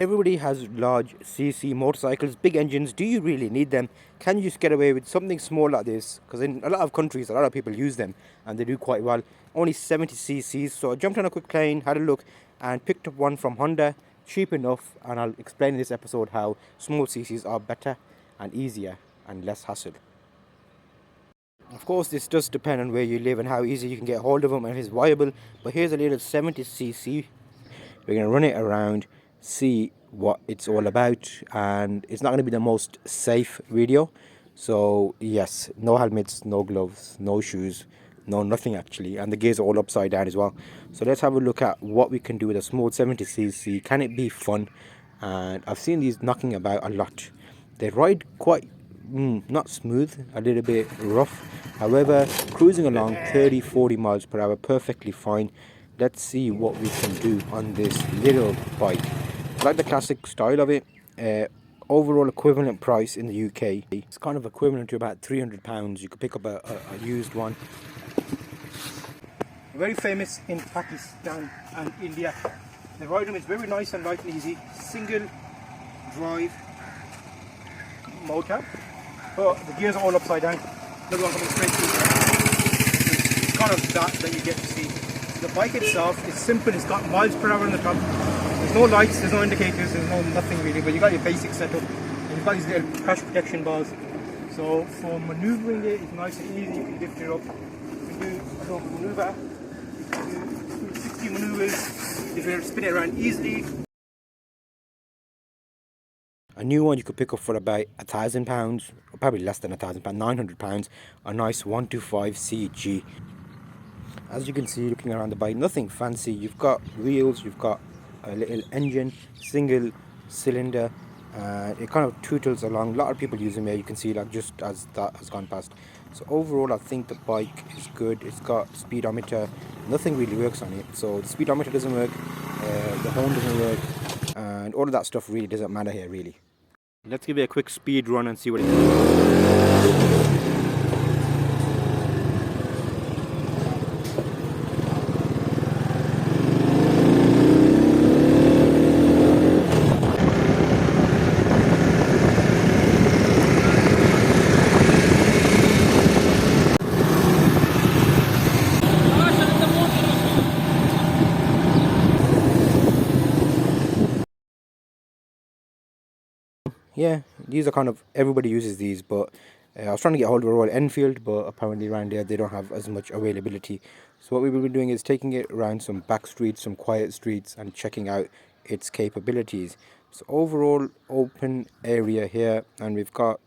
Everybody has large CC motorcycles, big engines. Do you really need them? Can you just get away with something small like this? Because in a lot of countries, a lot of people use them and they do quite well. Only 70 cc's. So I jumped on a quick plane, had a look, and picked up one from Honda, cheap enough. And I'll explain in this episode how small cc's are better and easier and less hassle. Of course, this does depend on where you live and how easy you can get hold of them and if it's viable. But here's a little 70cc. We're going to run it around, see what it's all about, and it's not going to be the most safe video. So yes, no helmets, no gloves, no shoes, no nothing actually, and the gears are all upside down as well. So let's have a look at what we can do with a small 70cc. Can it be fun? And I've seen these knocking about a lot. They ride quite not smooth, a little bit rough. However, cruising along 30-40 miles per hour perfectly fine. Let's see what we can do on this little bike. I like the classic style of it. Overall equivalent price in the UK, it's kind of equivalent to about £300. You could pick up a used one. Very famous in Pakistan and India. The ride is very nice and light and easy. Single drive motor, but the gears are all upside down. Another one coming straight through. It's kind of that you get to see. The bike itself is simple. It's got miles per hour on the top. There's no lights, there's no indicators, there's no nothing really, but you got your basic setup. And you've got these little crash protection bars. So for manoeuvring it, it's nice and easy. You can lift it up. You can do a little maneuver. You can do 60 maneuvers. If you spin it around easily. A new one you could pick up for about £1,000, or probably less than £1,000, £900. A nice 125 CG. As you can see, looking around the bike, nothing fancy. You've got wheels, you've got a little engine, single cylinder. It kind of tootles along. A lot of people use them here. You can see, like, just as that has gone past. So overall, I think the bike is good. It's got speedometer. Nothing really works on it. So the speedometer doesn't work. The horn doesn't work, and all of that stuff really doesn't matter here, really. Let's give it a quick speed run and see what it does. Yeah, these are kind of, everybody uses these, but I was trying to get hold of a Royal Enfield, but apparently around there they don't have as much availability. So what we will be doing is taking it around some back streets, some quiet streets, and checking out its capabilities. So overall open area here, and we've got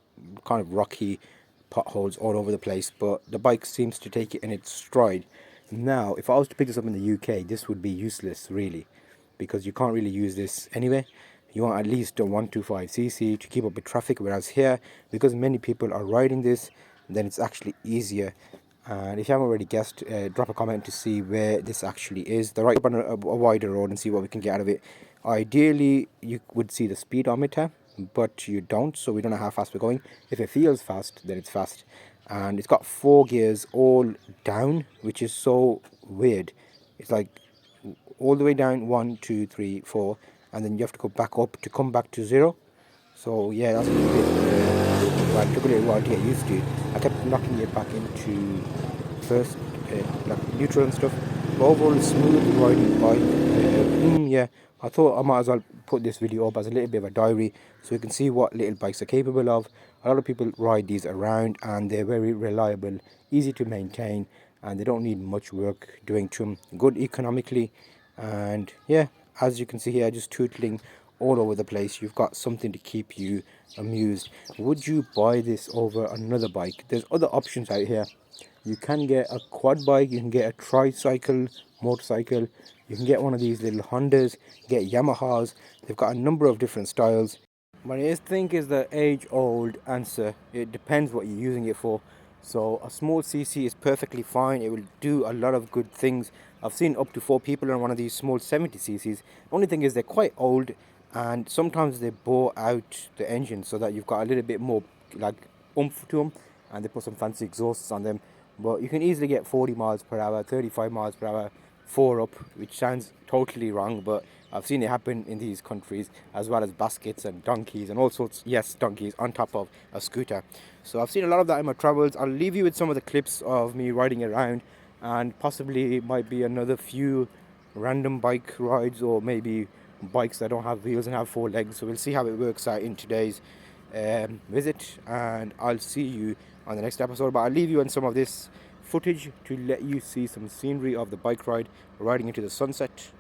kind of rocky potholes all over the place, but the bike seems to take it in its stride. Now, if I was to pick this up in the UK, this would be useless really, because you can't really use this anywhere. You want at least a 125cc to keep up with traffic, whereas here, because many people are riding this, then it's actually easier. And if you haven't already guessed, drop a comment to see where this actually is. The right up on a wider road and see what we can get out of it. Ideally, you would see the speedometer, but you don't, so we don't know how fast we're going. If it feels fast, then it's fast. And it's got 4 gears all down, which is so weird. It's like all the way down, 1, 2, 3, 4, and then you have to go back up to come back to 0. So yeah, that's a bit well, it took a little while to get used to. I kept knocking it back into first, like neutral and stuff. But overall, a smooth riding bike. Yeah, I thought I might as well put this video up as a little bit of a diary, so you can see what little bikes are capable of. A lot of people ride these around, and they're very reliable, easy to maintain, and they don't need much work doing to them. Good economically, and yeah, as you can see here, just tootling all over the place. You've got something to keep you amused. Would you buy this over another bike? There's other options out here. You can get a quad bike, you can get a tricycle motorcycle, you can get one of these little Hondas, get Yamahas. They've got a number of different styles. But I think is the age-old answer. It depends what you're using it for. So a small CC is perfectly fine. It will do a lot of good things. I've seen up to 4 people on one of these small 70cc's. The only thing is they're quite old, and sometimes they bore out the engine so that you've got a little bit more like oomph to them, and they put some fancy exhausts on them. But you can easily get 40 miles per hour, 35 miles per hour, 4 up, which sounds totally wrong, but I've seen it happen in these countries, as well as baskets and donkeys and all sorts. Yes, donkeys on top of a scooter. So I've seen a lot of that in my travels. I'll leave you with some of the clips of me riding around, and possibly it might be another few random bike rides, or maybe bikes that don't have wheels and have four legs. So we'll see how it works out in today's visit, and I'll see you on the next episode. But I'll leave you on some of this footage to let you see some scenery of the bike ride riding into the sunset.